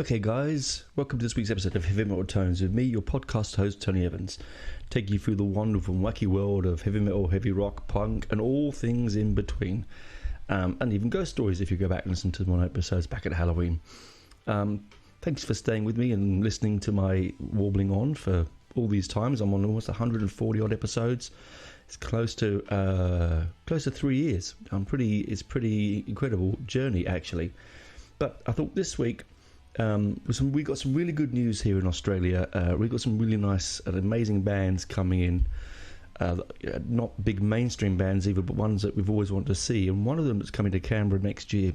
Okay guys, welcome to this week's episode of Heavy Metal Tones with me, your podcast host Tony Evans, taking you through the wonderful and wacky world of heavy metal, heavy rock, punk and all things in between, and even ghost stories if you go back and listen to my episodes back at Halloween. Thanks for staying with me and listening to my warbling on for all these times. I'm on almost 140 odd episodes. It's close to 3 years. It's a pretty incredible journey actually. But I thought this week we got some really good news here in Australia. We got some really nice and amazing bands coming in. Not big mainstream bands either, but ones that we've always wanted to see. And one of them that's coming to Canberra next year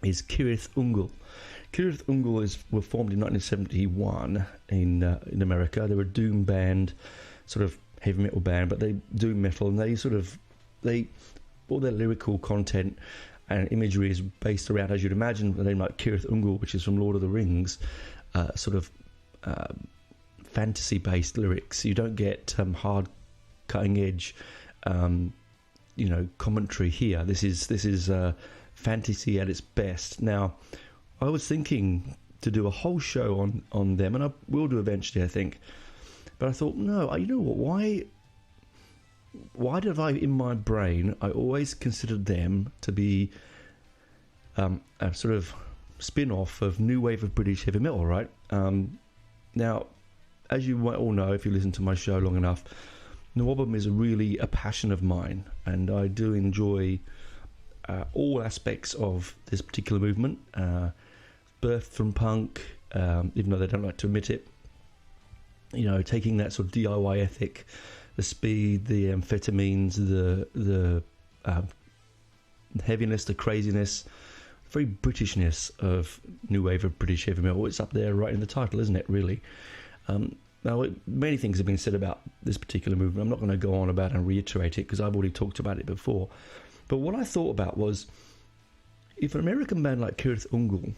is Kirith Ungol. Kirith Ungol were formed in 1971 in America. They're a doom band, sort of heavy metal band, but they do metal, and all their lyrical content and imagery is based around, as you'd imagine, a name like Kirith Ungol, which is from Lord of the Rings, fantasy-based lyrics. You don't get hard, cutting-edge, commentary here. This is fantasy at its best. Now, I was thinking to do a whole show on them, and I will do eventually, I think. But I thought, no, you know what? Why did in my brain, I always considered them to be a sort of spin-off of new wave of British heavy metal, right? Now, as you might all know, if you listen to my show long enough, NWOBHM is really a passion of mine, and I do enjoy all aspects of this particular movement, birthed from punk, even though they don't like to admit it, taking that sort of DIY ethic, the speed, the amphetamines, the heaviness, the craziness, very Britishness of new wave of British heavy metal. It's up there right in the title, isn't it, really? Now, many things have been said about this particular movement. I'm not going to go on about and reiterate it because I've already talked about it before. But what I thought about was, if an American band like Kirith Ungol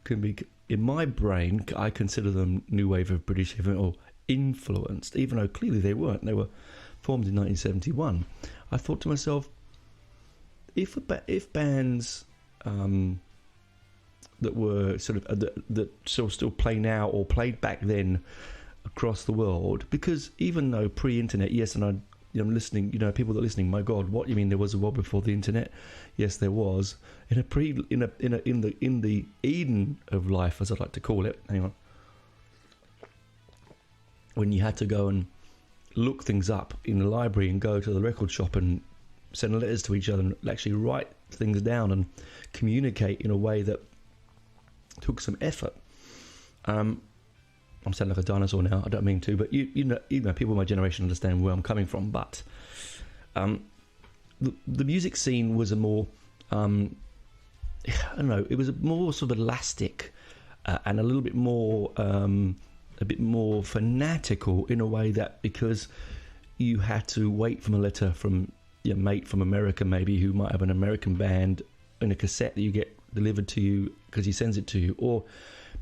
can be, in my brain, I consider them new wave of British heavy metal influenced, even though clearly they weren't. They were formed in 1971. I thought to myself, if bands that were sort of that still play now or played back then across the world, because even though pre-internet, yes, and I'm listening, people that are listening, my God, what you mean there was a world before the internet? Yes, there was. In the Eden of life, as I like to call it. Hang on. When you had to go and look things up in the library and go to the record shop and send letters to each other and actually write things down and communicate in a way that took some effort. I'm sounding like a dinosaur now. I don't mean to, but you know, people of my generation understand where I'm coming from. But the music scene was a more, it was a more sort of elastic and a little bit more. A bit more fanatical in a way that, because you had to wait for a letter from your mate from America, maybe, who might have an American band in a cassette that you get delivered to you because he sends it to you, or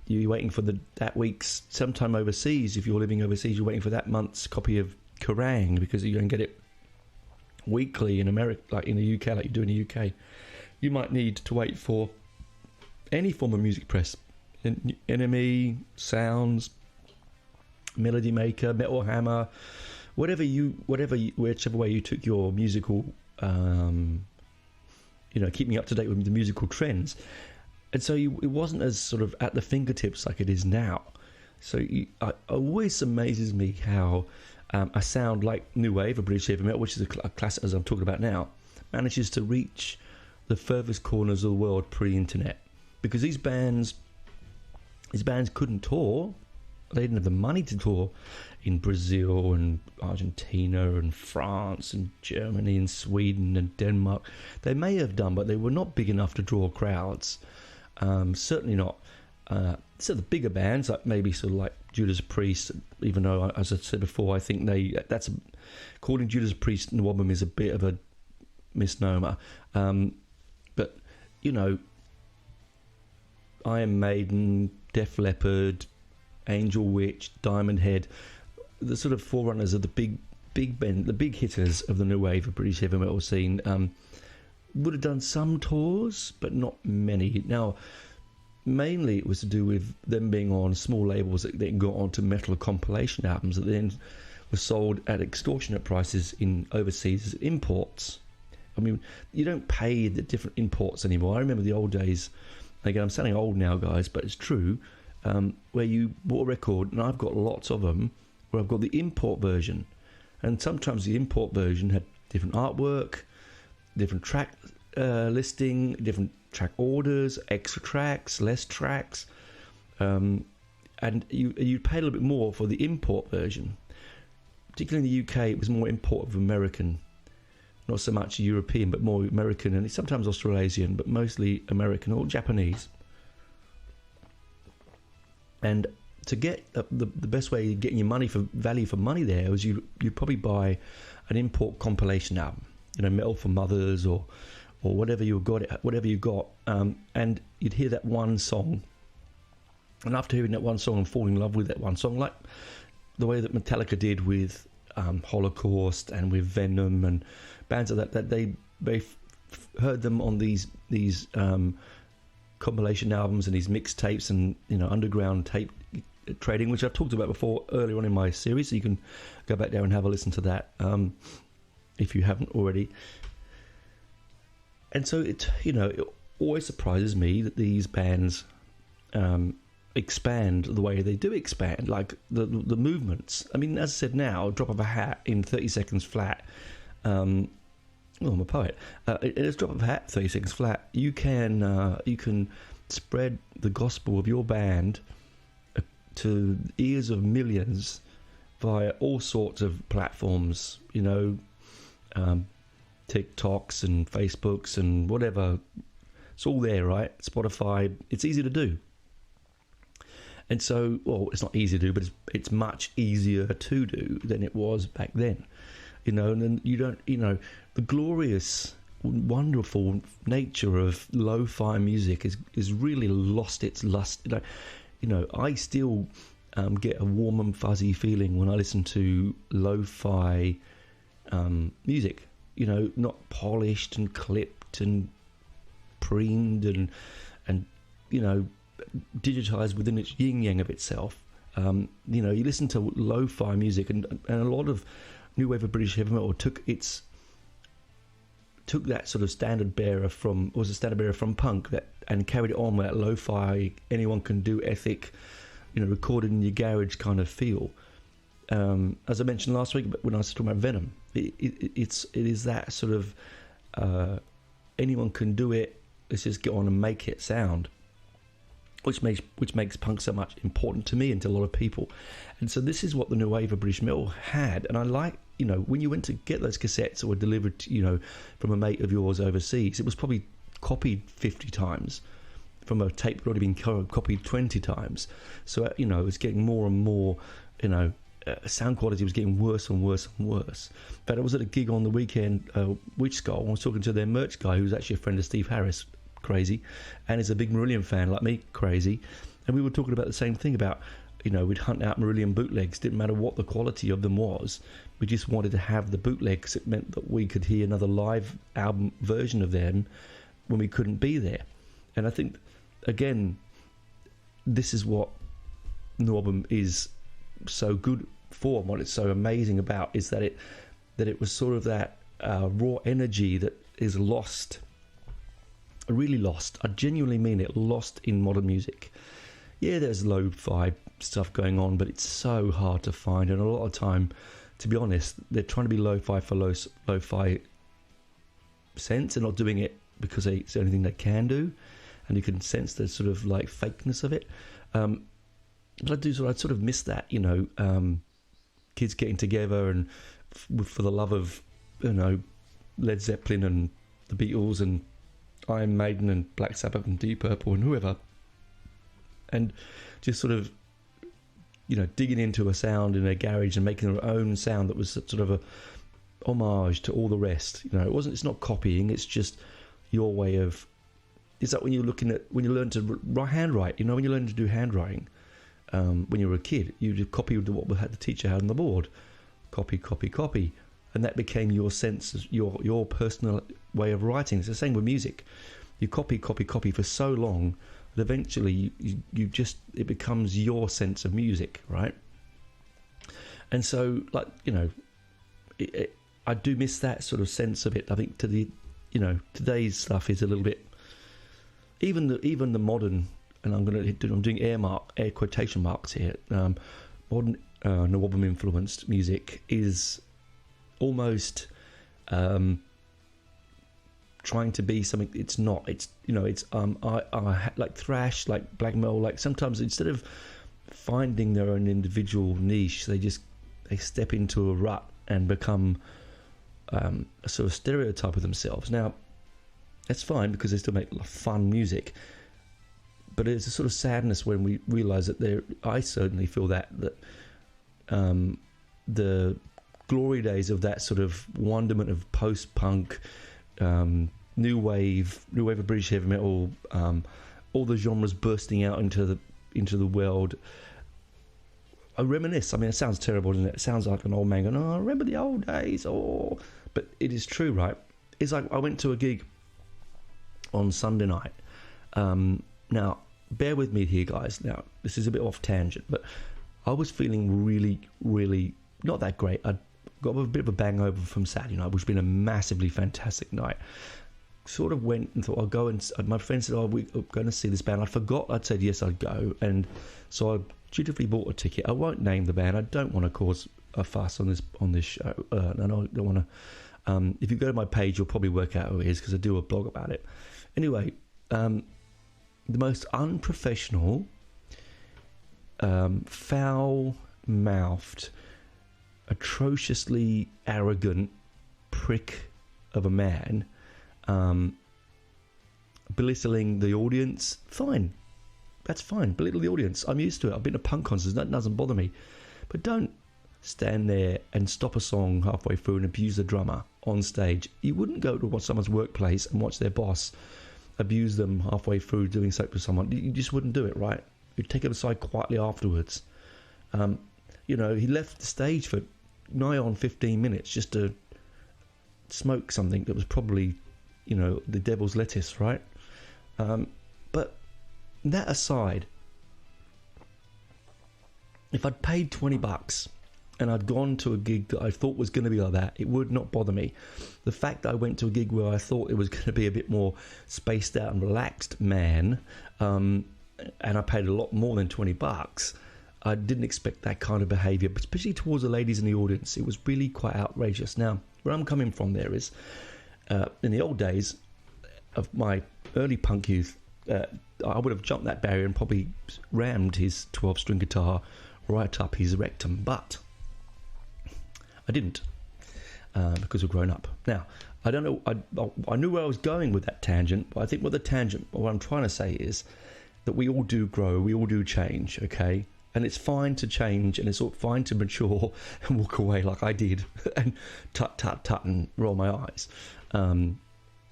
you're waiting for that week's, sometime overseas, if you're living overseas, you're waiting for that month's copy of Kerrang because you can get it weekly in America, like in the UK, like you do in the UK. You might need to wait for any form of music press, NME, Sounds, Melody Maker, Metal Hammer, whichever way you took your musical, keeping up to date with the musical trends. And so it wasn't as sort of at the fingertips like it is now. So it always amazes me how a sound like new wave of British heavy metal, which is a classic as I'm talking about now, manages to reach the furthest corners of the world pre-internet. Because these bands couldn't tour. They didn't have the money to tour in Brazil and Argentina and France and Germany and Sweden and Denmark. They may have done, but they were not big enough to draw crowds. Certainly not. So the bigger bands, like maybe sort of like Judas Priest, even though, as I said before, I think calling Judas Priest NWOBHM is a bit of a misnomer. But, Iron Maiden, Def Leppard, Angel Witch, Diamond Head, the sort of forerunners of the big hitters of the new wave of British heavy metal scene, would have done some tours, but not many. Now, mainly it was to do with them being on small labels that then got onto metal compilation albums that then were sold at extortionate prices in overseas imports. I mean, you don't pay the different imports anymore. I remember the old days. Again, I'm sounding old now, guys, but it's true. Where you bought a record, and I've got lots of them, where I've got the import version. And sometimes the import version had different artwork, different track listing, different track orders, extra tracks, less tracks. And you pay a little bit more for the import version. Particularly in the UK, it was more import of American. Not so much European, but more American, and sometimes Australasian, but mostly American or Japanese. And to get the best way of getting your value for money there was you probably buy an import compilation album, Metal for Mothers or whatever you got, and you'd hear that one song, and after hearing that one song and falling in love with that one song, like the way that Metallica did with Holocaust and with Venom and bands like that they heard them on these compilation albums and these mixtapes and underground tape trading, which I've talked about before earlier on in my series, so you can go back there and have a listen to that if you haven't already. And so it always surprises me that these bands expand the way they do expand, like the movements. I mean, as I said, now a drop of a hat in 30 seconds flat. I'm a poet. In a drop of a hat, 30 seconds flat, you can spread the gospel of your band to the ears of millions via all sorts of platforms, TikToks and Facebooks and whatever. It's all there, right? Spotify. It's easy to do. And so, well, it's not easy to do, but it's much easier to do than it was back then. And then you don't, the glorious, wonderful nature of lo-fi music is really lost its lust. I still get a warm and fuzzy feeling when I listen to lo-fi music. Not polished and clipped and preened and digitized within its yin yang of itself. You listen to lo-fi music, and a lot of new wave of British heavy metal took that sort of standard bearer from punk and carried it on with that lo-fi, anyone can do ethic, recorded in your garage kind of feel. As I mentioned last week, when I was talking about Venom, it is that sort of anyone can do it. Let's just get on and make it sound, which makes punk so much important to me and to a lot of people. And so this is what the new wave of British metal had. And I like, when you went to get those cassettes that were delivered, from a mate of yours overseas, it was probably copied 50 times from a tape that had already been copied 20 times. So, it was getting more and more, sound quality was getting worse and worse and worse. In fact, I was at a gig on the weekend, Witch Skull, I was talking to their merch guy, who's actually a friend of Steve Harris, crazy, and is a big Marillion fan like me, crazy. And we were talking about the same thing about, we'd hunt out Marillion bootlegs, didn't matter what the quality of them was, we just wanted to have the bootlegs. It meant that we could hear another live album version of them when we couldn't be there. And I think, again, this is what NWOBHM is so good for, and what it's so amazing about is that it was sort of that raw energy that is lost, really lost. I genuinely mean it, lost in modern music. Yeah, there's lo-fi stuff going on, but it's so hard to find, and a lot of time, to be honest, they're trying to be lo-fi for lo-fi sense. They're not doing it because it's the only thing they can do, and you can sense the sort of like fakeness of it. But I sort of miss that, kids getting together and for the love of, Led Zeppelin and the Beatles and Iron Maiden and Black Sabbath and Deep Purple and whoever, and just sort of, digging into a sound in a garage and making their own sound that was sort of a homage to all the rest. It's not copying, it's just your way of. It's like when you learn to handwrite. When you learn to do handwriting, when you were a kid, you just copied what the teacher had on the board, copy, and that became your sense, your personal way of writing. It's the same with music. You copy for so long But eventually, you just, it becomes your sense of music, right? And so, like, you know, I do miss that sort of sense of it. I think today's stuff is a little bit, even the modern, and I'm doing air quotation marks here. Modern NWOBHM influenced music is almost trying to be something it's not. It's, you know, it's I like thrash, like black metal. Like sometimes instead of finding their own individual niche, they step into a rut and become a sort of stereotype of themselves. Now, that's fine because they still make fun music, but it's a sort of sadness when we realise that I certainly feel that the glory days of that sort of wonderment of post-punk, new wave of British heavy metal, all the genres bursting out into the world. I reminisce. I mean, it sounds terrible, doesn't it? It sounds like an old man going, "Oh, I remember the old days." Oh, but it is true, right? It's like I went to a gig on Sunday night. Now, bear with me here, guys. Now, this is a bit off tangent, but I was feeling really, really not that great. I got a bit of a bang over from Saturday night, which has been a massively fantastic night. Sort of went and thought I'll go, and my friend said, "Oh, we're going to see this band." I forgot I'd said yes, I'd go, and so I dutifully bought a ticket. I won't name the band. I don't want to cause a fuss on this show. And I don't want to. If you go to my page, you'll probably work out who it is because I do a blog about it. Anyway, the most unprofessional, foul-mouthed, atrociously arrogant prick of a man, belittling the audience. Fine, that's fine. Belittle the audience. I'm used to it. I've been to punk concerts. That doesn't bother me. But don't stand there and stop a song halfway through and abuse the drummer on stage. You wouldn't go to someone's workplace and watch their boss abuse them halfway through doing something with someone. You just wouldn't do it, right? You'd take it aside quietly afterwards. You know, he left the stage for nigh on 15 minutes just to smoke something that was probably, you know, the devil's lettuce, right? But that aside, if I'd paid $20 and I'd gone to a gig that I thought was going to be like that, it would not bother me. The fact that I went to a gig where I thought it was going to be a bit more spaced out and relaxed, man, and I paid a lot more than $20, I didn't expect that kind of behaviour, but especially towards the ladies in the audience. It was really quite outrageous. Now, where I'm coming from there is, in the old days of my early punk youth, I would have jumped that barrier and probably rammed his 12-string guitar right up his rectum, but I didn't, because we've grown up. Now, I don't know, I knew where I was going with that tangent, but I think what I'm trying to say is that we all do grow, we all do change, okay? And it's fine to change, and it's fine to mature and walk away like I did and tut, and roll my eyes.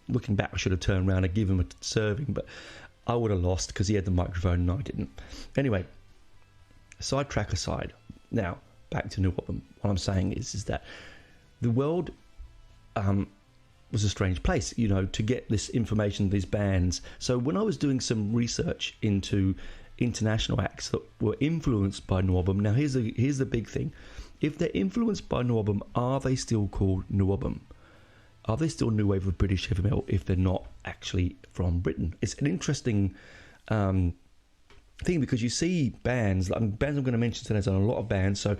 Looking back, I should have turned around and given him a serving, but I would have lost because he had the microphone and I didn't. Anyway, sidetrack aside. Now, back to NWOBHM. What I'm saying is that the world was a strange place, you know, to get this information, these bands. So when I was doing some research into international acts that were influenced by NWOBHM, now here's the big thing. If they're influenced by NWOBHM, are they still called NWOBHM? Are they still new wave of British heavy metal if they're not actually from Britain? It's an interesting thing because you see bands I'm going to mention today. There's a lot of bands. So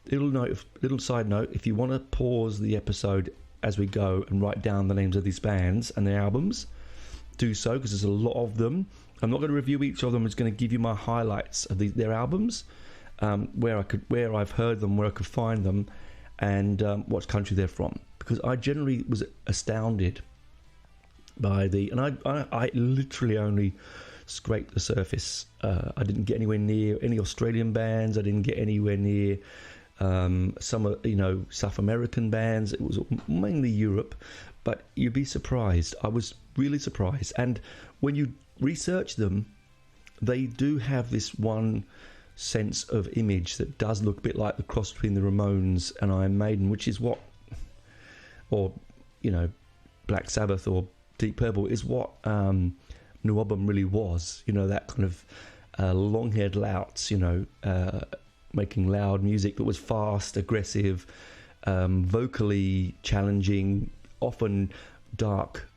little side note: if you want to pause the episode as we go and write down the names of these bands and their albums, do so, because there's a lot of them. I'm not going to review each of them. I'm just going to give you my highlights of their albums, where I've heard them, where I could find them, and what country they're from. Because I generally was astounded by I literally only scraped the surface. I didn't get anywhere near any Australian bands. I didn't get anywhere near some South American bands. It was mainly Europe, but you'd be surprised. I was really surprised. And when you research them, they do have this one sense of image that does look a bit like the cross between the Ramones and Iron Maiden, which is what, or Black Sabbath or Deep Purple, is what NWOBHM really was. That kind of long-haired louts, making loud music that was fast, aggressive, vocally challenging, often dark,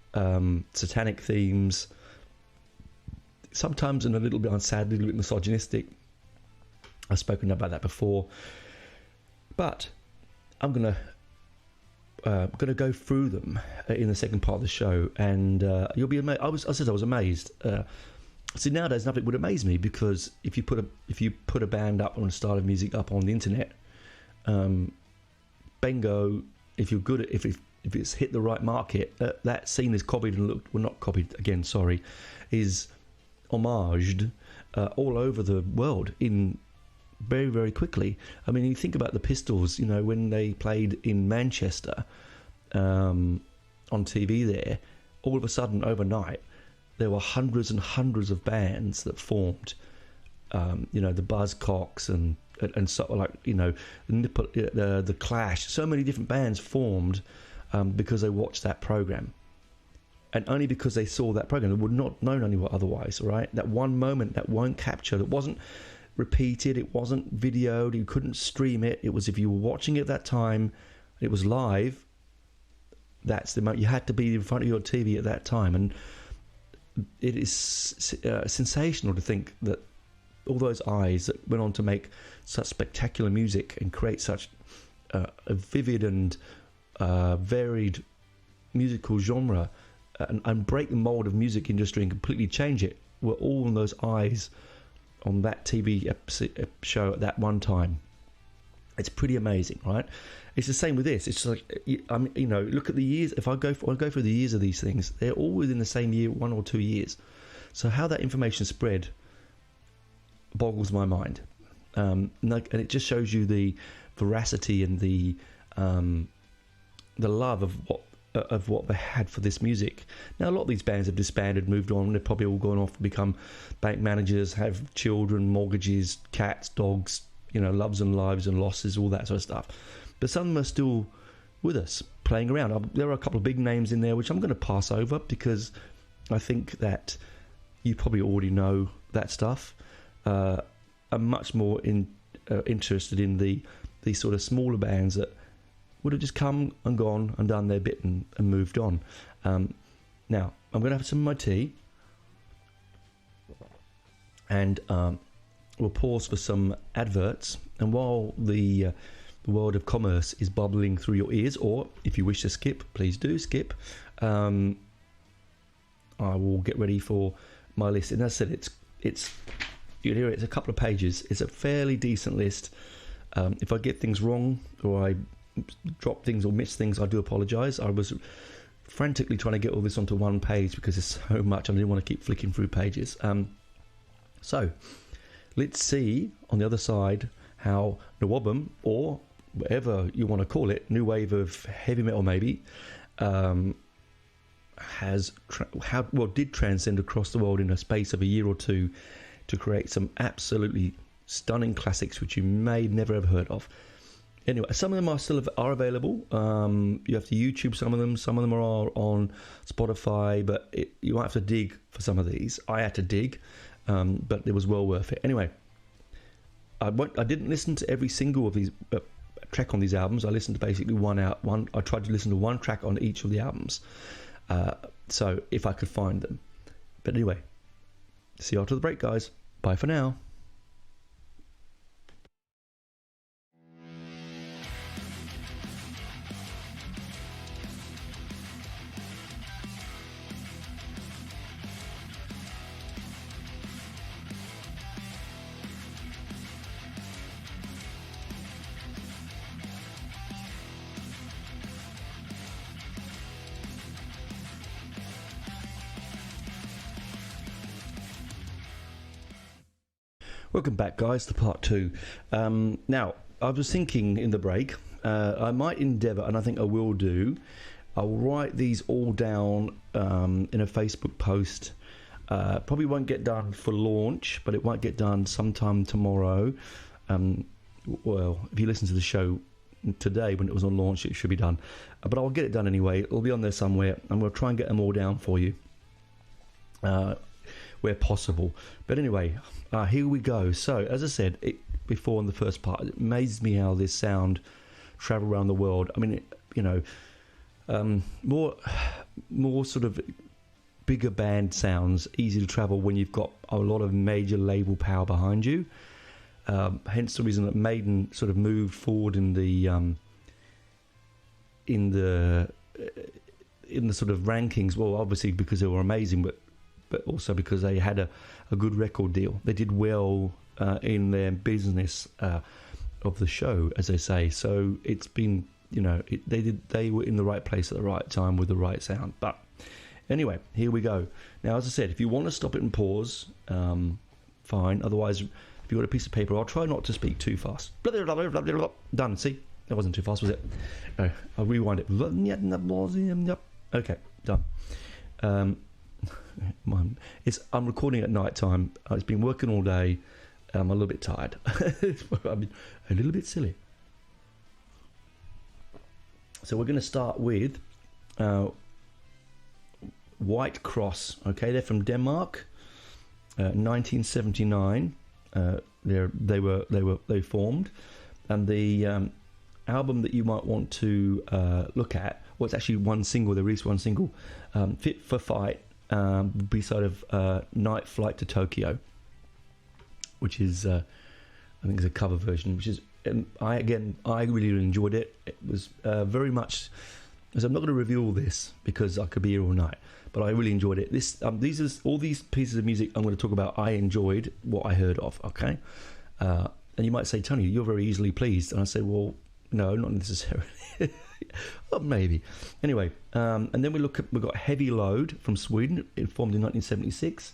satanic themes, sometimes in a little bit sad, a little bit misogynistic. I've spoken about that before, but I'm gonna go through them in the second part of the show, and you'll be amazed. I was amazed. See, nowadays nothing would amaze me, because if you put a band up or a style of music up on the internet, bingo. If you're good at if it's hit the right market, that scene is copied and not copied again. Sorry, is homaged all over the world in very, very quickly. I mean, you think about the Pistols. When they played in Manchester on TV there, all of a sudden overnight there were hundreds and hundreds of bands that formed. The Buzzcocks and so, like, the Clash. So many different bands formed because they watched that program, and only because they saw that program. They would not known anyone otherwise. Right? That one moment, that one capture, that wasn't repeated, it wasn't videoed, you couldn't stream it. It was, if you were watching it at that time, it was live. That's the moment. You had to be in front of your TV at that time, and it is sensational to think that all those eyes that went on to make such spectacular music and create such a vivid and varied musical genre, and break the mold of music industry and completely change it, were all in those eyes on that TV show at that one time. It's pretty amazing, right? It's the same with this. It's like, look at the years. If I go through the years of these things, they're all within the same year, 1 or 2 years. So how that information spread boggles my mind, and it just shows you the veracity and the love of what they had for this music. Now, a lot of these bands have disbanded, moved on. They've probably all gone off to become bank managers, have children, mortgages, cats, dogs, loves and lives and losses, all that sort of stuff. But some of them are still with us, playing around. There are a couple of big names in there which I'm going to pass over, because I think that you probably already know that stuff. I'm much more interested in the sort of smaller bands that would have just come and gone and done their bit and moved on. Now, I'm going to have some of my tea, and we'll pause for some adverts. And while the world of commerce is bubbling through your ears, or if you wish to skip, please do skip, I will get ready for my list. And as I said, it's you'll hear it's a couple of pages. It's a fairly decent list. If I get things wrong or I drop things or miss things, I do apologise. I was frantically trying to get all this onto one page because there's so much. I didn't want to keep flicking through pages. So let's see on the other side how NWOBHM, or whatever you want to call it, new wave of heavy metal maybe, did transcend across the world in a space of a year or two to create some absolutely stunning classics which you may never have heard of. Anyway, some of them are available. You have to YouTube some of them. Some of them are on Spotify, but you might have to dig for some of these. I had to dig, but it was well worth it. Anyway, I didn't listen to every single of these track on these albums. I listened to basically one. I tried to listen to one track on each of the albums. So if I could find them. But anyway, see you after the break, guys. Bye for now. Welcome back, guys, to part 2. Now, I was thinking in the break, I might endeavour, and I think I will do, I'll write these all down in a Facebook post. Probably won't get done for launch, but it might get done sometime tomorrow. Well, if you listen to the show today when it was on launch, it should be done. But I'll get it done anyway. It'll be on there somewhere, and we'll try and get them all down for you. where possible. But anyway, here we go. So, as I said before in the first part, it amazes me how this sound travel around the world. I mean, more sort of bigger band sounds easy to travel when you've got a lot of major label power behind you. Hence the reason that Maiden sort of moved forward in the sort of rankings. Well, obviously because they were amazing, but also because they had a good record deal. They did well in their business of the show, as they say. So it's been, they were in the right place at the right time with the right sound. But anyway, here we go. Now, as I said, if you want to stop it and pause, fine. Otherwise, if you've got a piece of paper, I'll try not to speak too fast. Done. See? That wasn't too fast, was it? I'll rewind it. Okay, done. I'm recording at night time. It's been working all day. I'm a little bit tired. I'm a little bit silly. So we're going to start with White Cross. Okay, they're from Denmark, 1979. They formed, and the album that you might want to look at. Well, it's actually one single. They released one single, "Fit for Fight," B-side of "Night Flight to Tokyo," which is I think is a cover version. Which is I really enjoyed it. It was very much. As I'm not going to review all this because I could be here all night, but I really enjoyed it. All these pieces of music I'm going to talk about. I enjoyed what I heard of. Okay, and you might say, Tony, you're very easily pleased, and I say, well, no, not necessarily. Well, maybe. Anyway, and then we've got Heavy Load from Sweden. It formed in 1976.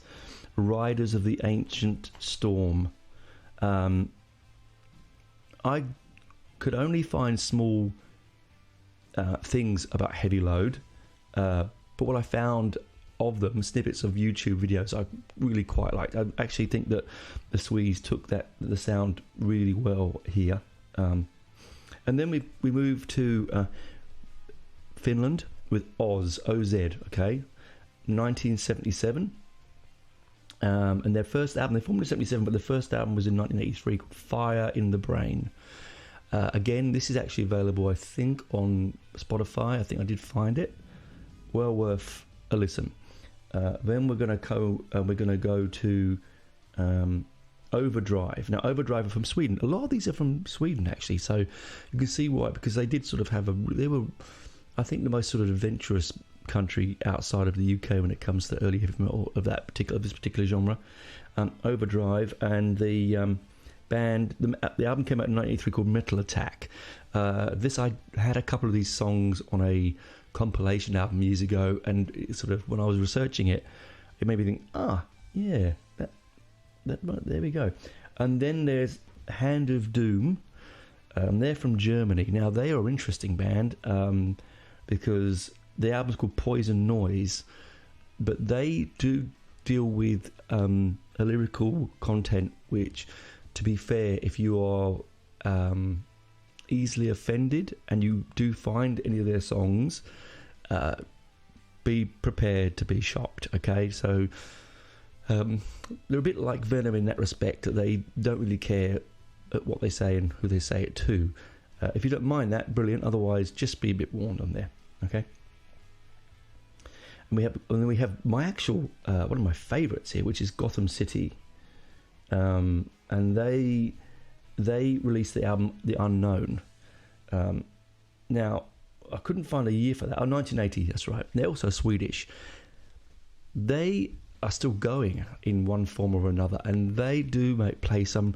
Riders of the Ancient Storm. I could only find small things about Heavy Load, but what I found of them, snippets of YouTube videos, I really quite liked. I actually think that the Swedes took the sound really well here. And then we moved to Finland with Oz, O-Z, okay, 1977. And their first album, they formed in 77, but the first album was in 1983 called Fire in the Brain. Again, this is actually available, I think, on Spotify. I think I did find it. Well worth a listen. Then we're going to go to Overdrive. Now, Overdrive are from Sweden. A lot of these are from Sweden, actually. So you can see why, because they did sort of they were, I think, the most sort of adventurous country outside of the UK when it comes to early heavy metal of this particular genre. Overdrive, and the band, the album came out in 1983 called Metal Attack. I had a couple of these songs on a compilation album years ago, and it sort of, when I was researching it, it made me think, yeah, there we go. And then there's Hand of Doom. They're from Germany. Now, they are an interesting band because the album's called Poison Noise, but they do deal with a lyrical content which, to be fair, if you are easily offended and you do find any of their songs, be prepared to be shocked, okay? So they're a bit like Venom in that respect, that they don't really care at what they say and who they say it to. If you don't mind that, brilliant. Otherwise, just be a bit warned on there, okay? And then we have my actual one of my favourites here, which is Gotham City, and they released the album The Unknown. Now, I couldn't find a year for that. 1980, that's right. They're also Swedish. They are still going in one form or another, and they do play some.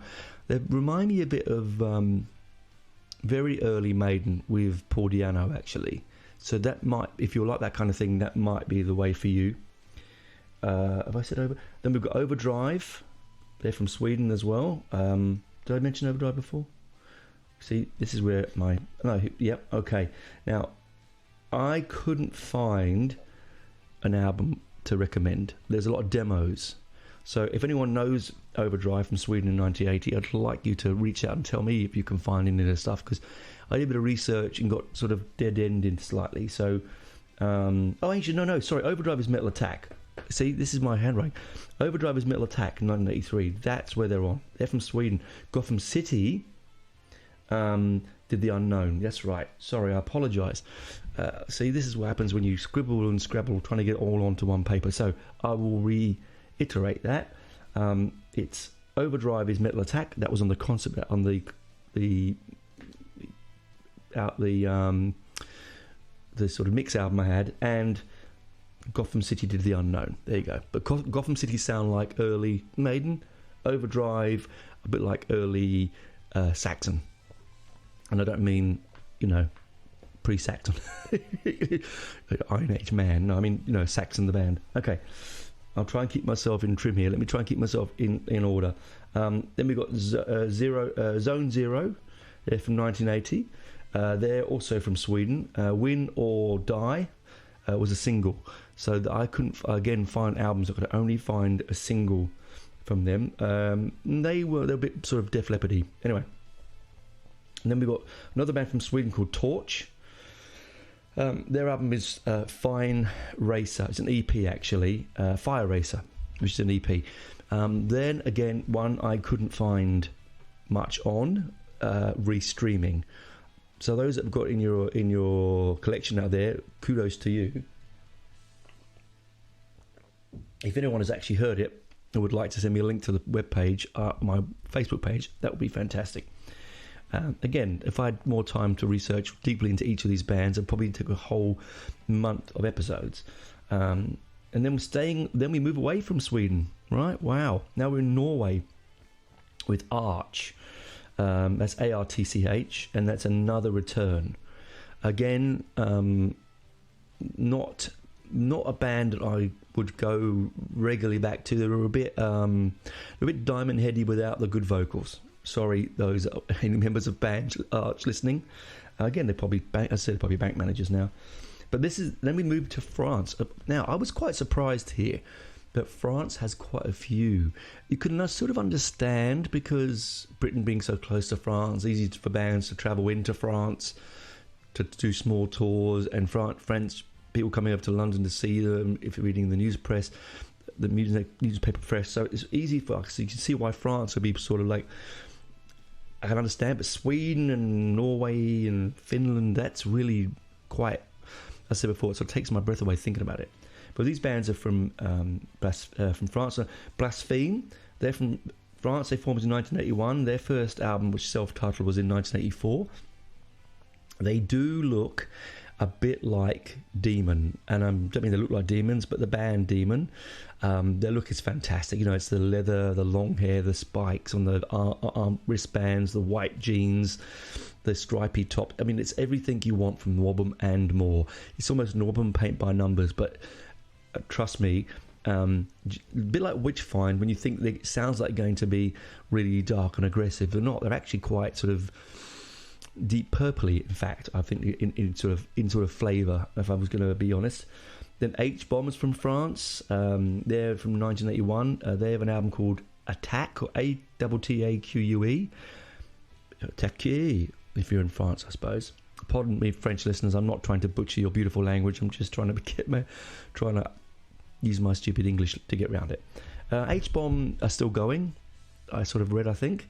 They remind me a bit of very early Maiden with Paul Di'Anno, actually. So that might, if you like that kind of thing, that might be the way for you. Have I said over? Then we've got Overdrive. They're from Sweden as well. Did I mention Overdrive before? See, this is where okay. Now, I couldn't find an album to recommend. There's a lot of demos. So if anyone knows Overdrive from Sweden in 1980, I'd like you to reach out and tell me if you can find any of their stuff, because I did a bit of research and got sort of dead-ended slightly. So, Overdrive is Metal Attack. See, this is my handwriting. Overdrive's Metal Attack, 1983. That's where they're on. They're from Sweden. Gotham City did The Unknown. That's right. Sorry, I apologise. See, this is what happens when you scribble and scrabble trying to get it all onto one paper. So I will reiterate that. It's Overdrive is Metal Attack. That was on the concept, on the sort of mix album I had, and Gotham City did The Unknown. There you go. But Gotham City sound like early Maiden, Overdrive a bit like early Saxon. And I don't mean, pre-Saxon. Iron Age man. No, I mean, Saxon the band. Okay. I'll try and keep myself in trim here. Let me try and keep myself in order. Then we got Zone Zero. They're from 1980. They're also from Sweden. Win or Die was a single. So I couldn't, again, find albums. I could only find a single from them. They were a bit sort of Def Leppard-y. Anyway. And then we got another band from Sweden called Torch. Their album is Fine Racer. It's an EP, actually. Fire Racer, which is an EP. Then, again, one I couldn't find much on, restreaming. So those that have got in your collection out there, kudos to you. If anyone has actually heard it and would like to send me a link to the webpage, my Facebook page, that would be fantastic. Again, if I had more time to research deeply into each of these bands, I'd probably take a whole month of episodes. And then we move away from Sweden, right? Wow. Now we're in Norway with Arch. That's ARTCH, and that's another return. Again, not a band that I would go regularly back to. They were a bit diamond heady without the good vocals. Sorry, those any members of band Arch listening. Again, they're probably probably bank managers now. But then we moved to France. Now, I was quite surprised here that France has quite a few. You can sort of understand, because Britain being so close to France, easy for bands to travel into France to do small tours, and French people coming over to London to see them if you're reading the news press, the newspaper press. So it's easy for us. So you can see why France would be sort of like, I can understand, but Sweden and Norway and Finland, that's really quite, as I said before, it sort of takes my breath away thinking about it. But these bands are from France. Blaspheme, they're from France. They formed in 1981. Their first album, which self-titled, was in 1984. They do look a bit like Demon, and I don't mean they look like demons, but the band Demon, their look is fantastic. It's the leather, the long hair, the spikes on the arm wristbands, the white jeans, the stripy top. I mean, it's everything you want from NWOBHM and more. It's almost NWOBHM paint by numbers, but trust me, a bit like Witchfind, when you think it sounds like going to be really dark and aggressive, they're not. They're actually quite sort of deep purpley, in fact, I think, in sort of flavour, if I was going to be honest. Then H-Bombs from France, they're from 1981. They have an album called Attack, or Attaqe, Attaque, if you're in France, I suppose. Pardon me, French listeners, I'm not trying to butcher your beautiful language. I'm just trying to use my stupid English to get around it. H-Bomb are still going, I sort of read, I think.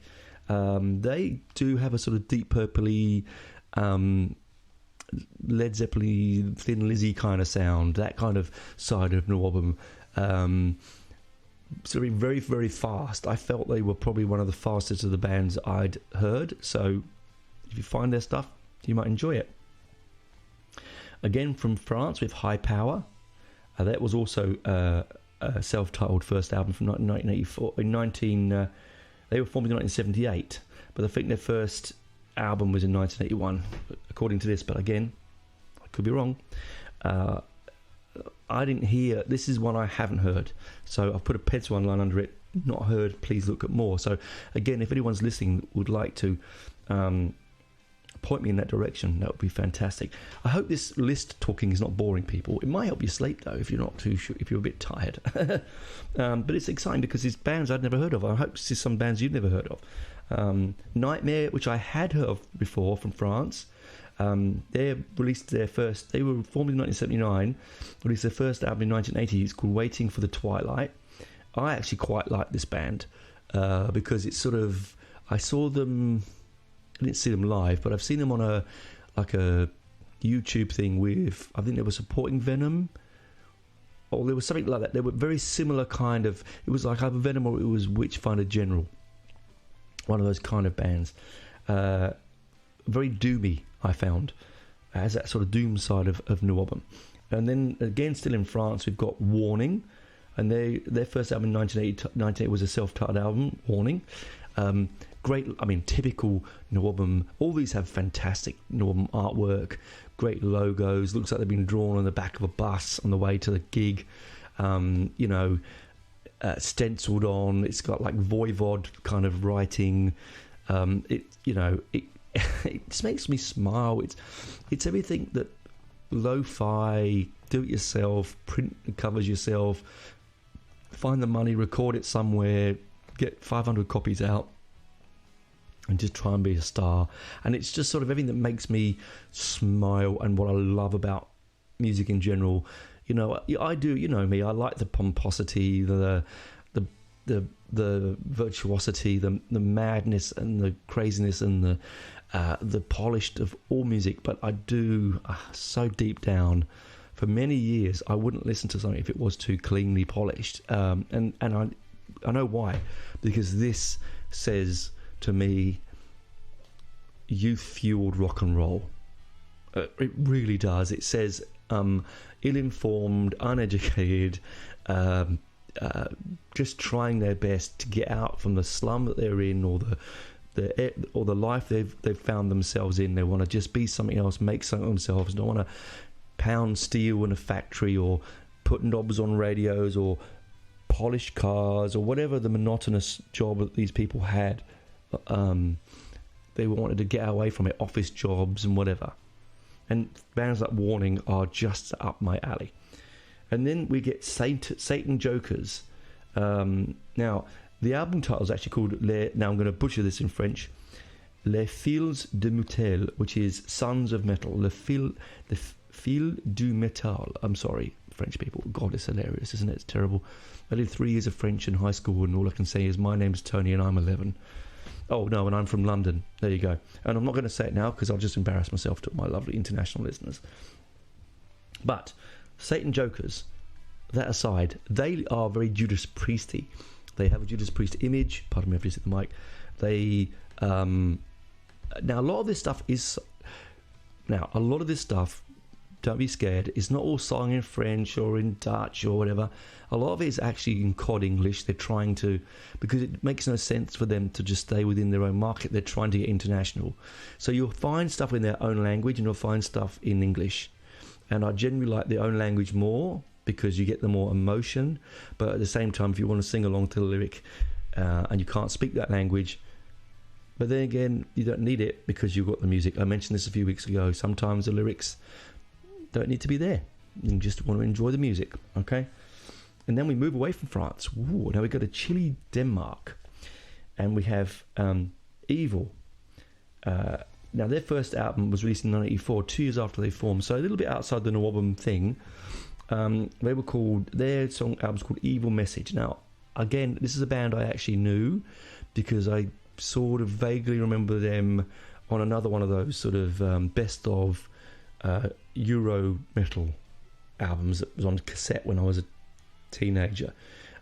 They do have a sort of deep purpley, Led Zeppelin, Thin Lizzy kind of sound, that kind of side of NWOBHM. Sort of very, very fast. I felt they were probably one of the fastest of the bands I'd heard. So if you find their stuff, you might enjoy it. Again, from France, with High Power. That was also a self-titled first album from 1984. They were formed in 1978, but I think their first album was in 1981, according to this. But again, I could be wrong. I didn't hear. This is one I haven't heard, so I've put a pencil line under it. Not heard. Please look at more. So again, if anyone's listening would like to point me in that direction, that would be fantastic. I hope this list talking is not boring people. It might help you sleep though, if you're not too sure, if you're a bit tired. But it's exciting because it's bands I'd never heard of. I hope to see some bands you've never heard of. Nightmare, which I had heard of before, from France. They released their first. They were formed in 1979. Released their first album in 1980. It's called "Waiting for the Twilight." I actually quite like this band because it's sort of. I saw them. I didn't see them live, but I've seen them on a YouTube thing with. I think they were supporting Venom. Or there was something like that. They were very similar kind of. It was like either Venom or it was Witchfinder General. One of those kind of bands. Very doomy, I found. Has that sort of doom side of NWOBHM. And then again, still in France, we've got Warning. And their first album in 1980 was a self-titled album, Warning. Great, I mean, typical NWOBHM. All these have fantastic NWOBHM artwork, great logos. Looks like they've been drawn on the back of a bus on the way to the gig. Stenciled on. It's got like Voivod kind of writing. It just makes me smile. It's everything that lo-fi, do it yourself, print the covers yourself, find the money, record it somewhere, get 500 copies out, and just try and be a star. And it's just sort of everything that makes me smile and what I love about music in general. You know, I do. You know me. I like the pomposity, the virtuosity, the madness and the craziness and the polished of all music. But I do so deep down. For many years, I wouldn't listen to something if it was too cleanly polished. And I know why, because this says to me, youth-fueled rock and roll. It really does. It says ill-informed, uneducated, just trying their best to get out from the slum that they're in, or the life they've found themselves in. They want to just be something else, make something of themselves. Don't want to pound steel in a factory or put knobs on radios or polish cars or whatever the monotonous job that these people had. They wanted to get away from it, office jobs and whatever. And bands like Warning are just up my alley. And then we get Satan Jokers. Now, the album title is actually called now I'm going to butcher this in French, Les Fils de Metal, which is Sons of Metal. Le Fil du Metal. I'm sorry, French people. God, it's hilarious, isn't it? It's terrible. I did 3 years of French in high school, and all I can say is my name's Tony and I'm 11. Oh, no, and I'm from London. There you go. And I'm not going to say it now because I'll just embarrass myself to my lovely international listeners. But Satan Jokers, that aside, they are very Judas Priesty. They have a Judas Priest image. Pardon me if you hit the mic. They... now, a lot of this stuff, don't be scared, it's not all sung in French or in Dutch or whatever. A lot of it is actually in cod English. They're trying to, because it makes no sense for them to just stay within their own market. They're trying to get international. So you'll find stuff in their own language and you'll find stuff in English. And I generally like their own language more because you get the more emotion. But at the same time, if you want to sing along to the lyric and you can't speak that language, but then again, you don't need it because you've got the music. I mentioned this a few weeks ago. Sometimes the lyrics don't need to be there. You just want to enjoy the music, okay? And then we move away from France. Ooh, now we go to Chile, Denmark. And we have Evil. Now, their first album was released in 1984, 2 years after they formed. So a little bit outside the NWOBHM thing. They were called, their song album's called Evil Message. Now, again, this is a band I actually knew because I sort of vaguely remember them on another one of those sort of best of Euro metal albums that was on cassette when I was a teenager.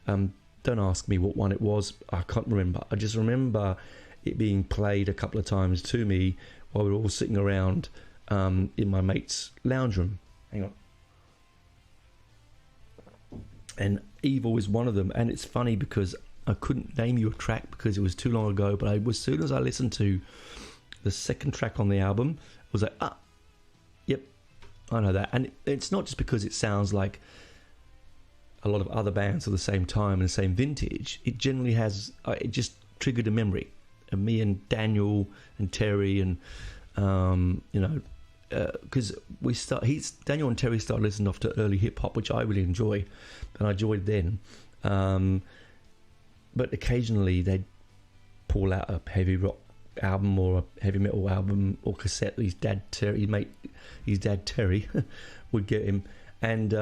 Don't ask me what one it was. I can't remember. I just remember it being played a couple of times to me while we were all sitting around in my mate's lounge room. Hang on. And Evil is one of them. And it's funny because I couldn't name you a track because it was too long ago, but as soon as I listened to the second track on the album, I was like, yep, I know that. And it's not just because it sounds like a lot of other bands of the same time and the same vintage. It generally has, it just triggered a memory. And me and Daniel and Terry and, because Daniel and Terry started listening off to early hip-hop, which I really enjoy, and I enjoyed then. But occasionally they'd pull out a heavy rock album or a heavy metal album or cassette that his dad Terry would get him, and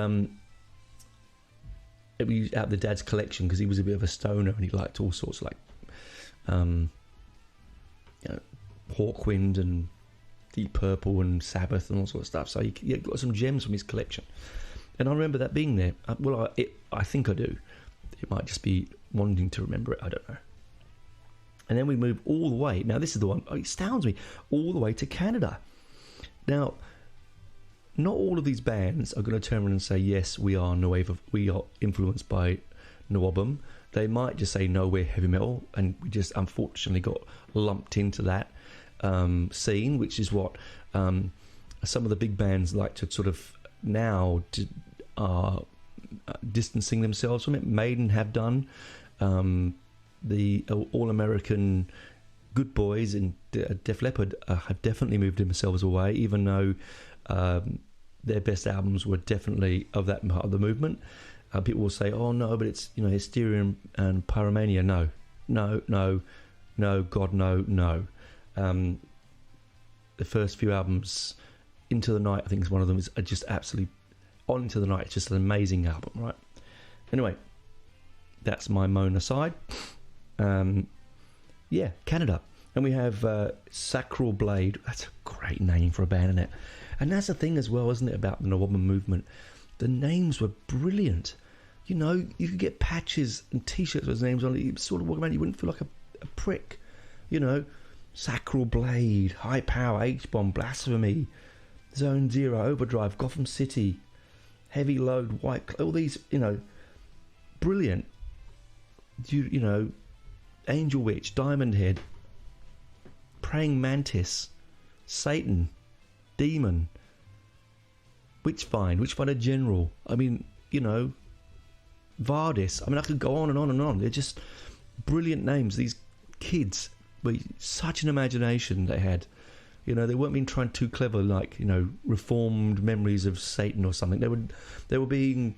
it was out of the dad's collection because he was a bit of a stoner and he liked all sorts of like Hawkwind and Deep Purple and Sabbath and all sorts of stuff. So he got some gems from his collection, and I remember that being there. I think I do. It might just be wanting to remember it, I don't know. And then we move all the way. Now this is the one, it astounds me, all the way to Canada. Now, not all of these bands are going to turn around and say, yes, we are influenced by NWOBHM. They might just say, no, we're heavy metal, and we just unfortunately got lumped into that scene, which is what some of the big bands like to sort of now are distancing themselves from it. Maiden have done. The All-American Good Boys and Def Leppard have definitely moved themselves away, even though their best albums were definitely of that part of the movement. People will say, oh no, but it's Hysteria and Pyromania. No, God, no. The first few albums, Into the Night, I think is one of them, is just absolutely on Into the Night. It's just an amazing album, right? Anyway, that's my moan aside. Canada. And we have Sacral Blade. That's a great name for a band, isn't it? And that's the thing as well, isn't it, about the NWOBHM movement? The names were brilliant. You could get patches and t-shirts with names on it. You sort of walk around, you wouldn't feel like a prick. Sacral Blade, High Power, H-Bomb, Blasphemy, Zone Zero, Overdrive, Gotham City, Heavy Load, White... All these, brilliant. Angel Witch, Diamond Head, Praying Mantis, Satan, Demon, Witchfinder General. I mean, Vardis. I mean, I could go on and on and on. They're just brilliant names. These kids were such an imagination they had. They weren't being trying too clever, like reformed memories of Satan or something. They were being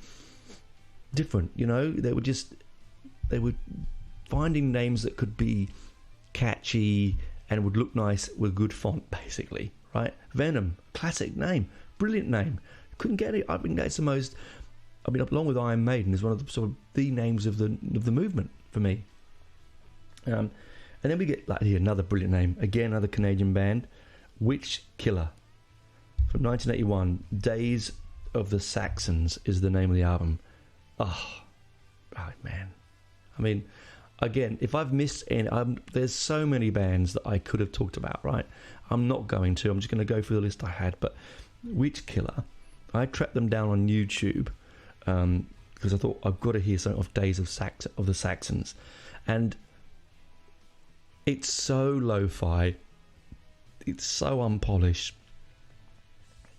different. They were finding names that could be catchy and would look nice with good font, basically, right? Venom, classic name, brilliant name. Couldn't get it. I think that's the most. I mean, along with Iron Maiden, is one of the sort of the names of the movement for me. And then we get like here another brilliant name again, another Canadian band, Witch Killer, from 1981. Days of the Saxons is the name of the album. Oh man, I mean. Again, if I've missed any, there's so many bands that I could have talked about, right? I'm not going to. I'm just going to go through the list I had. But Witch Killer, I tracked them down on YouTube because I thought I've got to hear something of Days of the Saxons. And it's so lo-fi. It's so unpolished.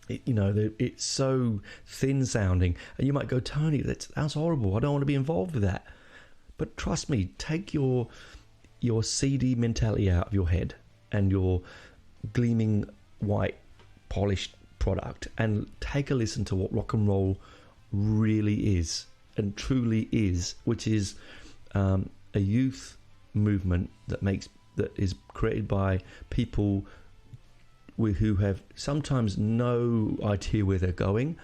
It's so thin-sounding. And you might go, Tony, that's horrible. I don't want to be involved with that. But trust me, take your CD mentality out of your head and your gleaming white polished product and take a listen to what rock and roll really is and truly is, which is a youth movement that is created by people who have sometimes no idea where they're going,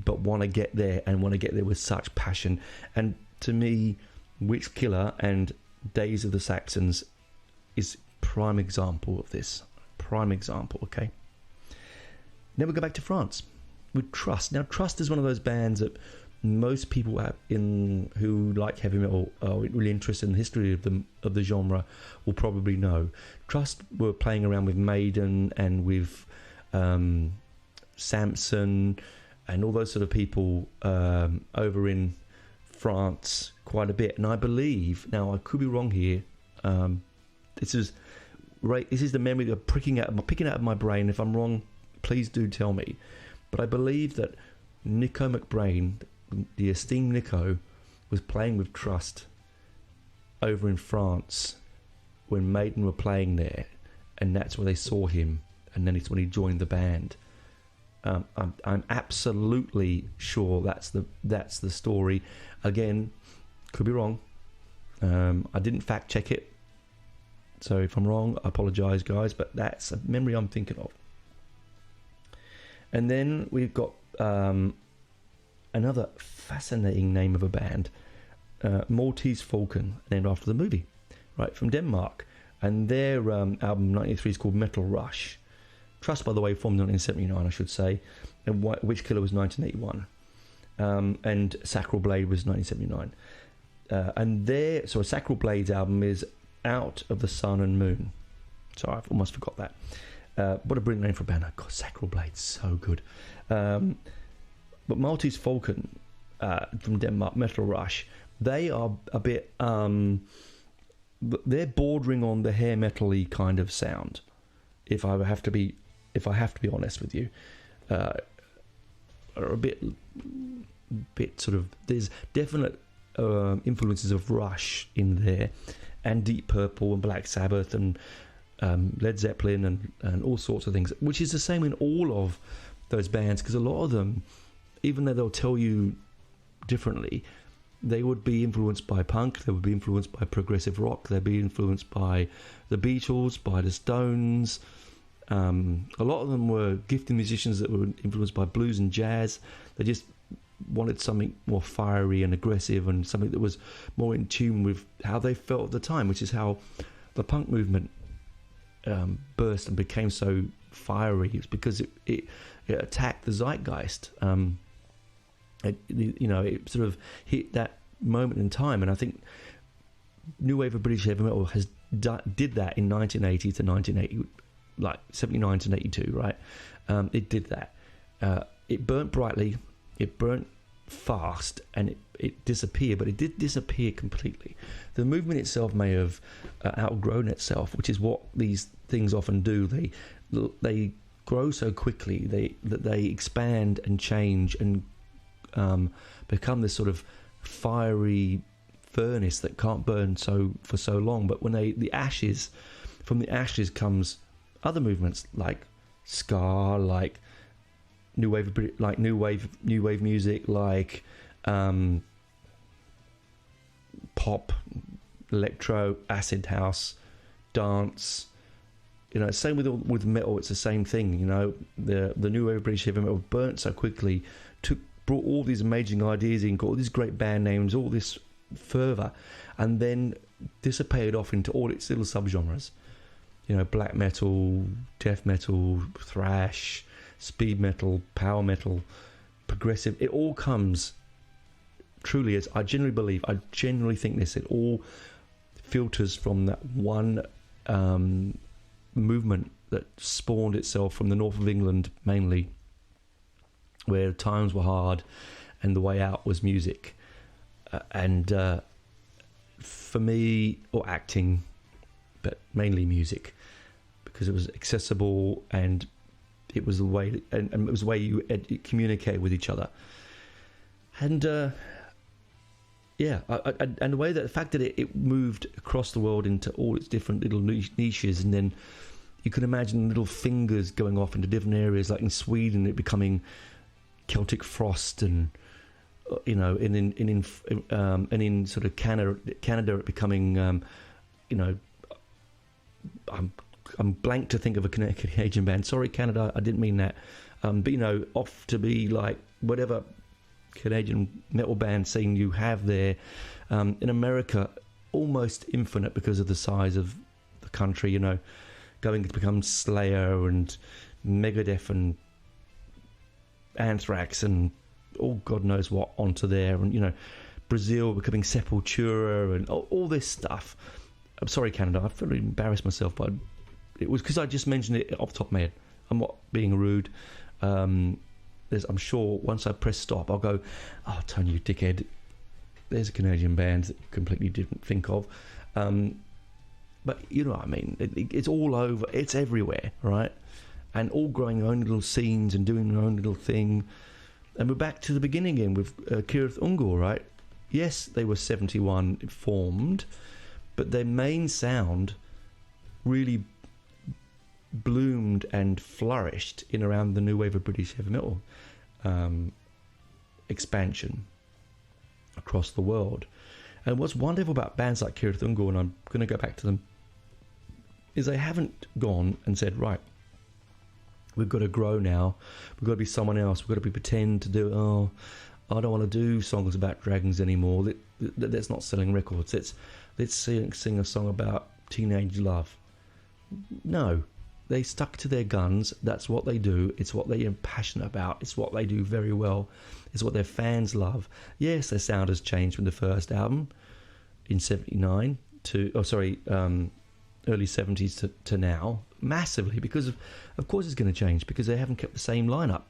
but want to get there and want to get there with such passion. And to me, Witch Killer and Days of the Saxons is prime example of this. Prime example, okay? Then we go back to France with Trust. Now, Trust is one of those bands that most people who like heavy metal are really interested in the history of the genre will probably know. Trust were playing around with Maiden and with Samson and all those sort of people over in France quite a bit, and I believe, now I could be wrong here, this is the memory that I'm picking out of my brain. If I'm wrong, please do tell me, but I believe that Nico McBrain, the esteemed Nico, was playing with Trust over in France when Maiden were playing there, and that's where they saw him, and then it's when he joined the band. I'm absolutely sure that's the story. Again, could be wrong. I didn't fact check it, So if I'm wrong, I apologise, guys, but that's a memory I'm thinking of. And then we've got another fascinating name of a band, Maltese Falcon, named after the movie, right, from Denmark. And their album 93 is called Metal Rush. Trust, by the way, formed in 1979, I should say, and Witch Killer was 1981, and Sacral Blade was 1979. And a Sacral Blade's album is Out of the Sun and Moon. Sorry, I've almost forgot that. What a brilliant name for a band. Oh, God, Sacral Blade's so good. But Maltese Falcon from Denmark, Metal Rush, they are a bit... they're bordering on the hair metal-y kind of sound, if I have to be honest with you. Are a bit sort of... There's definite influences of Rush in there, and Deep Purple and Black Sabbath and Led Zeppelin and all sorts of things, which is the same in all of those bands, because a lot of them, even though they'll tell you differently, they would be influenced by punk, they would be influenced by progressive rock, they'd be influenced by the Beatles, by the Stones. A lot of them were gifted musicians that were influenced by blues and jazz. They just wanted something more fiery and aggressive, and something that was more in tune with how they felt at the time, which is how the punk movement burst and became so fiery. It's because it attacked the zeitgeist. It sort of hit that moment in time, and I think new wave of British heavy metal did that in 1980 to 1980, like 79 to 82, right? It did that. It burnt brightly, it burnt fast, and it disappeared, but it did disappear completely. The movement itself may have outgrown itself, which is what these things often do. They grow so quickly that they expand and change and become this sort of fiery furnace that can't burn for so long. But when from the ashes comes other movements like ska, like new wave music, like pop, electro, acid house, dance. Same with metal. It's the same thing. The new wave of British heavy metal burnt so quickly, brought all these amazing ideas in, got all these great band names, all this fervour, and then dissipated off into all its little subgenres. Black metal, death metal, thrash, speed metal, power metal, progressive. It all comes truly, as I genuinely think this, it all filters from that one movement that spawned itself from the north of England mainly, where times were hard and the way out was music. For me, or acting, but mainly music, because it was accessible and it was the way, and it was the way you communicate with each other. And and the fact that it moved across the world into all its different little niches, and then you can imagine little fingers going off into different areas, like in Sweden it becoming Celtic Frost, and in sort of Canada it becoming I'm blank to think of a Canadian band. Sorry, Canada, I didn't mean that. But off to be like whatever Canadian metal band scene you have there. In America, almost infinite because of the size of the country. Going to become Slayer and Megadeth and Anthrax and all God knows what onto there, and Brazil becoming Sepultura and all this stuff. I'm sorry, Canada, I feel embarrassed myself, but it was because I just mentioned it off the top of my head. I'm not being rude. I'm sure once I press stop, I'll go, "Oh, Tony, you dickhead, there's a Canadian band that you completely didn't think of." But you know what I mean. It's all over. It's everywhere, right? And all growing their own little scenes and doing their own little thing. And we're back to the beginning again with Kirith Ungol, right? Yes, they were 71 formed, but their main sound really bloomed and flourished in around the new wave of British heavy metal expansion across the world. And what's wonderful about bands like Kirith Ungol, and I'm going to go back to them is they haven't gone and said, right, we've got to grow now. We've got to be someone else. We've got to pretend to do, I don't want to do songs about dragons anymore. That's not selling records. Let's sing a song about teenage love. No, they stuck to their guns. That's what they do. It's what they are passionate about. It's what they do very well. It's what their fans love. Yes, their sound has changed from the first album in 79 to, early 70s to now, massively, because of course it's going to change, because they haven't kept the same lineup.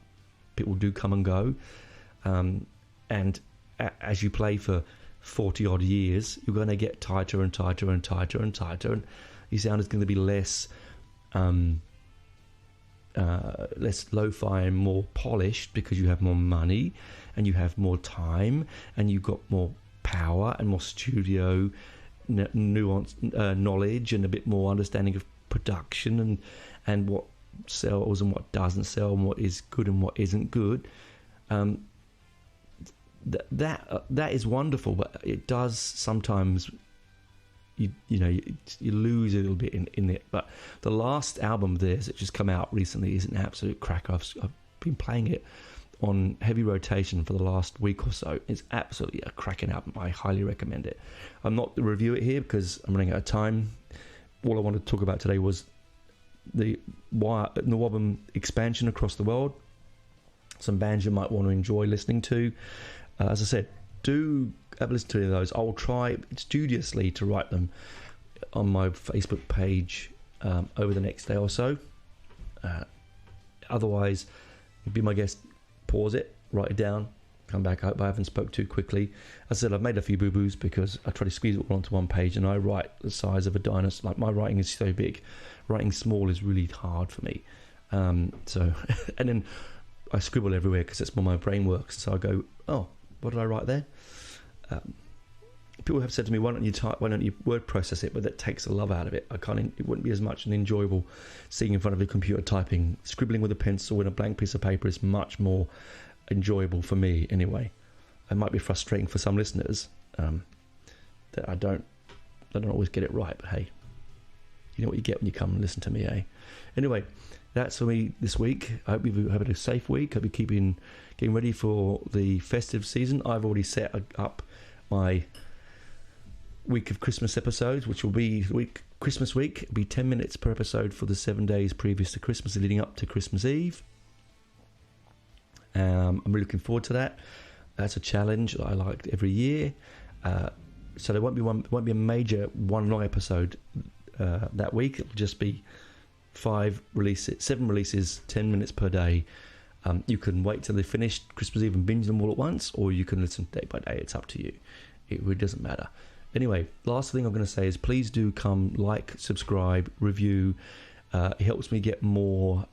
People do come and go, and as you play for 40 odd years, you're going to get tighter and tighter and tighter and tighter, and your sound is going to be less lo-fi and more polished, because you have more money and you have more time and you've got more power and more studio nuance, knowledge, and a bit more understanding of production and what sells and what doesn't sell and what is good and what isn't good. That is wonderful, but it does sometimes you lose a little bit in it. But the last album of theirs that just come out recently is an absolute cracker. I've been playing it on heavy rotation for the last week or so. It's absolutely a cracking album. I highly recommend it. I'm not to review it here because I'm running out of time. All I wanted to talk about today was the NWOBHM expansion across the world. Some bands you might want to enjoy listening to. As I said, do have a listen to those. I will try studiously to write them on my Facebook page over the next day or so. Otherwise, be my guest. Pause it, write it down, come back. I hope I haven't spoke too quickly. As I said, I've made a few boo-boos because I try to squeeze it all onto one page, and I write the size of a dinosaur. Like, my writing is so big. Writing small is really hard for me. And then I scribble everywhere because that's where my brain works. So I go, oh, what did I write there? People have said to me, why don't you word process it? But that takes the love out of it. It wouldn't be as much an enjoyable sitting in front of a computer typing. Scribbling with a pencil and a blank piece of paper is much more enjoyable for me anyway. It might be frustrating for some listeners that I don't always get it right, but hey, you know what you get when you come and listen to me, eh? Anyway, that's for me this week. I hope you've had a safe week. I hope you're getting ready for the festive season. I've already set up my week of Christmas episodes, which will be Christmas week. It'll be 10 minutes per episode for the 7 days previous to Christmas, leading up to Christmas Eve. I'm really looking forward to that. That's a challenge that I like every year. So there won't be a major one long episode that week. It'll just be 7 releases, 10 minutes per day. You can wait till they're finished Christmas Eve and binge them all at once, or you can listen day by day. It's up to you. It really doesn't matter. Anyway, last thing I'm going to say is please do come like, subscribe, review. It helps me get more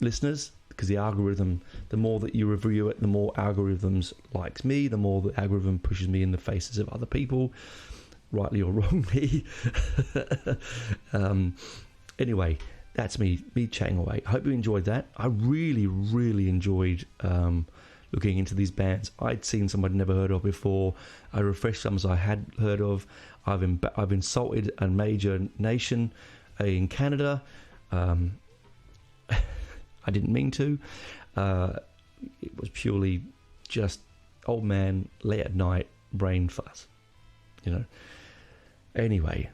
listeners, because the algorithm, the more that you review it, the more algorithms likes me, the more the algorithm pushes me in the faces of other people, rightly or wrongly. Anyway, that's me chatting away. I hope you enjoyed that. I really, really enjoyed looking into these bands. I'd seen some I'd never heard of before. I refreshed some I had heard of. I've insulted a major nation in Canada. I didn't mean to. It was purely just old man, late at night, brain fuzz. Anyway,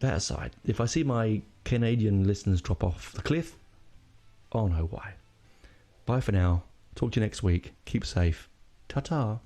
that aside, if I see my Canadian listeners drop off the cliff, I'll know why. Bye for now. Talk to you next week. Keep safe. Ta-ta.